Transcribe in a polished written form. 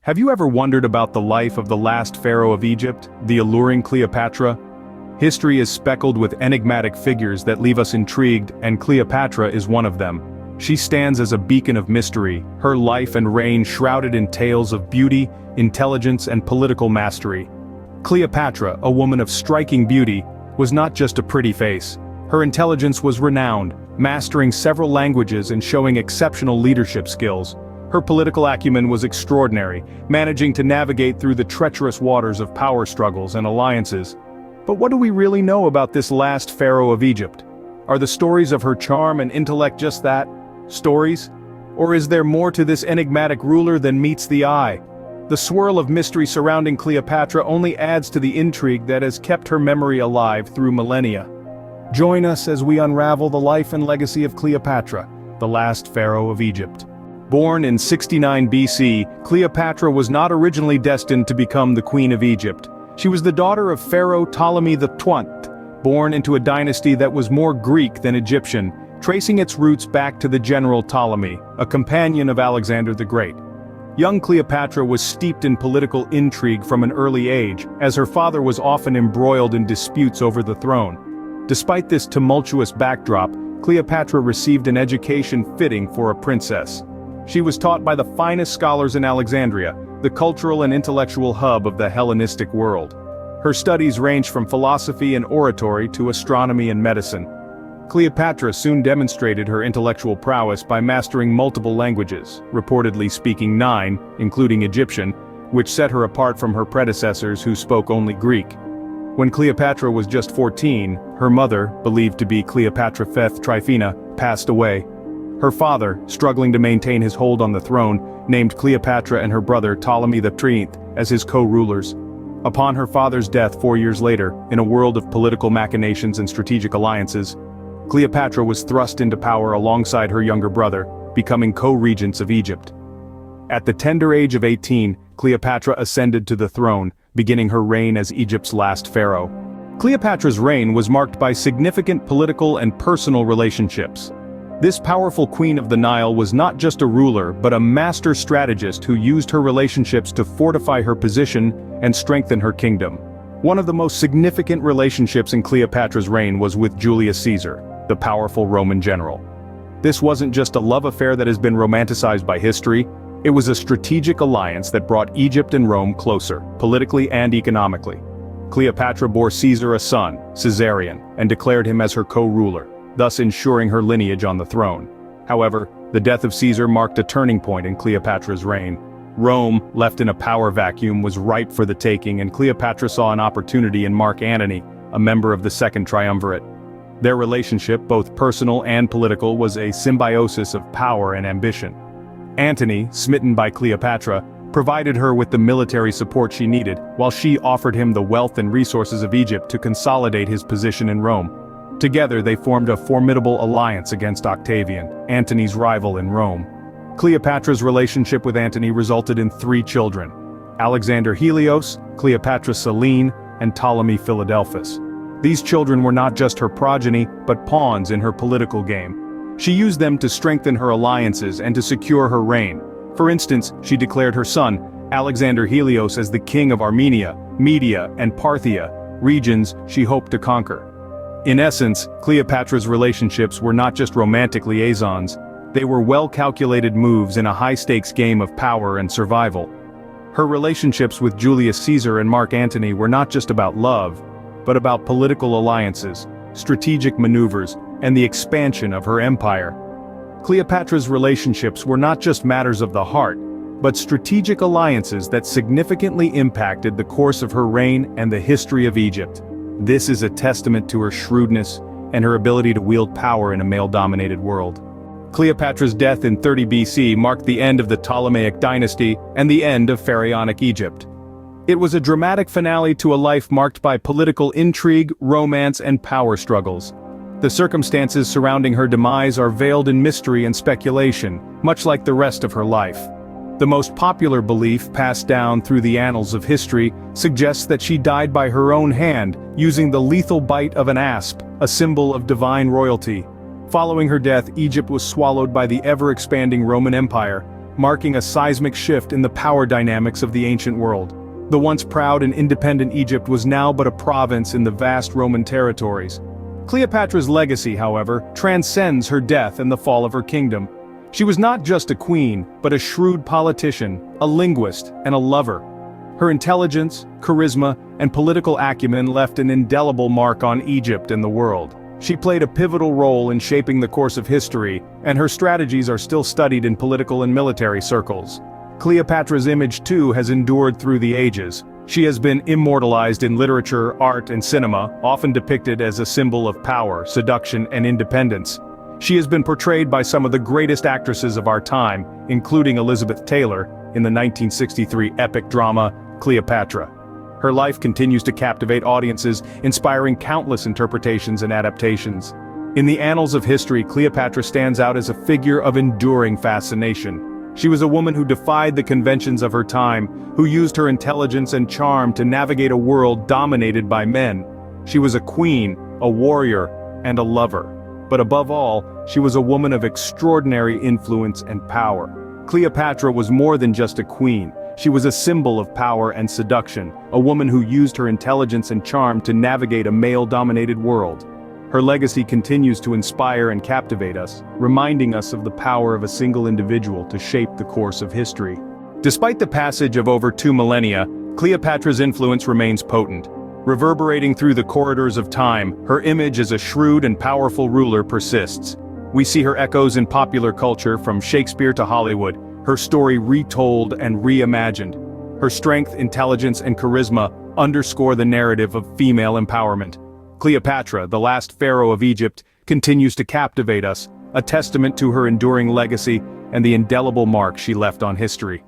Have you ever wondered about the life of the last pharaoh of Egypt, the alluring Cleopatra? History is speckled with enigmatic figures that leave us intrigued, and Cleopatra is one of them. She stands as a beacon of mystery, her life and reign shrouded in tales of beauty, intelligence and political mastery. Cleopatra, a woman of striking beauty, was not just a pretty face. Her intelligence was renowned, mastering several languages and showing exceptional leadership skills. Her political acumen was extraordinary, managing to navigate through the treacherous waters of power struggles and alliances. But what do we really know about this last pharaoh of Egypt? Are the stories of her charm and intellect just that? Stories? Or is there more to this enigmatic ruler than meets the eye? The swirl of mystery surrounding Cleopatra only adds to the intrigue that has kept her memory alive through millennia. Join us as we unravel the life and legacy of Cleopatra, the last pharaoh of Egypt. Born in 69 BC, Cleopatra was not originally destined to become the Queen of Egypt. She was the daughter of Pharaoh Ptolemy XII, born into a dynasty that was more Greek than Egyptian, tracing its roots back to the general Ptolemy, a companion of Alexander the Great. Young Cleopatra was steeped in political intrigue from an early age, as her father was often embroiled in disputes over the throne. Despite this tumultuous backdrop, Cleopatra received an education fitting for a princess. She was taught by the finest scholars in Alexandria, the cultural and intellectual hub of the Hellenistic world. Her studies ranged from philosophy and oratory to astronomy and medicine. Cleopatra soon demonstrated her intellectual prowess by mastering multiple languages, reportedly speaking 9, including Egyptian, which set her apart from her predecessors who spoke only Greek. When Cleopatra was just 14, her mother, believed to be Cleopatra Tryphena, passed away. Her father, struggling to maintain his hold on the throne, named Cleopatra and her brother Ptolemy XIII as his co-rulers. Upon her father's death 4 years later, in a world of political machinations and strategic alliances, Cleopatra was thrust into power alongside her younger brother, becoming co-regents of Egypt. At the tender age of 18, Cleopatra ascended to the throne, beginning her reign as Egypt's last pharaoh. Cleopatra's reign was marked by significant political and personal relationships. This powerful queen of the Nile was not just a ruler but a master strategist who used her relationships to fortify her position and strengthen her kingdom. One of the most significant relationships in Cleopatra's reign was with Julius Caesar, the powerful Roman general. This wasn't just a love affair that has been romanticized by history, it was a strategic alliance that brought Egypt and Rome closer, politically and economically. Cleopatra bore Caesar a son, Caesarion, and declared him as her co-ruler, thus ensuring her lineage on the throne. However, the death of Caesar marked a turning point in Cleopatra's reign. Rome, left in a power vacuum, was ripe for the taking, and Cleopatra saw an opportunity in Mark Antony, a member of the Second Triumvirate. Their relationship, both personal and political, was a symbiosis of power and ambition. Antony, smitten by Cleopatra, provided her with the military support she needed, while she offered him the wealth and resources of Egypt to consolidate his position in Rome. Together they formed a formidable alliance against Octavian, Antony's rival in Rome. Cleopatra's relationship with Antony resulted in 3 children: Alexander Helios, Cleopatra Selene, and Ptolemy Philadelphus. These children were not just her progeny, but pawns in her political game. She used them to strengthen her alliances and to secure her reign. For instance, she declared her son, Alexander Helios, as the king of Armenia, Media, and Parthia, regions she hoped to conquer. In essence, Cleopatra's relationships were not just romantic liaisons, they were well-calculated moves in a high-stakes game of power and survival. Her relationships with Julius Caesar and Mark Antony were not just about love, but about political alliances, strategic maneuvers, and the expansion of her empire. Cleopatra's relationships were not just matters of the heart, but strategic alliances that significantly impacted the course of her reign and the history of Egypt. This is a testament to her shrewdness and her ability to wield power in a male-dominated world. Cleopatra's death in 30 BC marked the end of the Ptolemaic dynasty and the end of Pharaonic Egypt. It was a dramatic finale to a life marked by political intrigue, romance, and power struggles. The circumstances surrounding her demise are veiled in mystery and speculation, much like the rest of her life. The most popular belief passed down through the annals of history suggests that she died by her own hand, using the lethal bite of an asp, a symbol of divine royalty. Following her death, Egypt was swallowed by the ever-expanding Roman Empire, marking a seismic shift in the power dynamics of the ancient world. The once proud and independent Egypt was now but a province in the vast Roman territories. Cleopatra's legacy, however, transcends her death and the fall of her kingdom. She was not just a queen, but a shrewd politician, a linguist, and a lover. Her intelligence, charisma, and political acumen left an indelible mark on Egypt and the world. She played a pivotal role in shaping the course of history, and her strategies are still studied in political and military circles. Cleopatra's image too has endured through the ages. She has been immortalized in literature, art, and cinema, often depicted as a symbol of power, seduction, and independence. She has been portrayed by some of the greatest actresses of our time, including Elizabeth Taylor, in the 1963 epic drama, Cleopatra. Her life continues to captivate audiences, inspiring countless interpretations and adaptations. In the annals of history, Cleopatra stands out as a figure of enduring fascination. She was a woman who defied the conventions of her time, who used her intelligence and charm to navigate a world dominated by men. She was a queen, a warrior, and a lover. But above all, she was a woman of extraordinary influence and power. Cleopatra was more than just a queen. She was a symbol of power and seduction, a woman who used her intelligence and charm to navigate a male-dominated world. Her legacy continues to inspire and captivate us, reminding us of the power of a single individual to shape the course of history. Despite the passage of over 2 millennia, Cleopatra's influence remains potent. Reverberating through the corridors of time, her image as a shrewd and powerful ruler persists. We see her echoes in popular culture from Shakespeare to Hollywood, her story retold and reimagined. Her strength, intelligence, and charisma underscore the narrative of female empowerment. Cleopatra, the last pharaoh of Egypt, continues to captivate us, a testament to her enduring legacy and the indelible mark she left on history.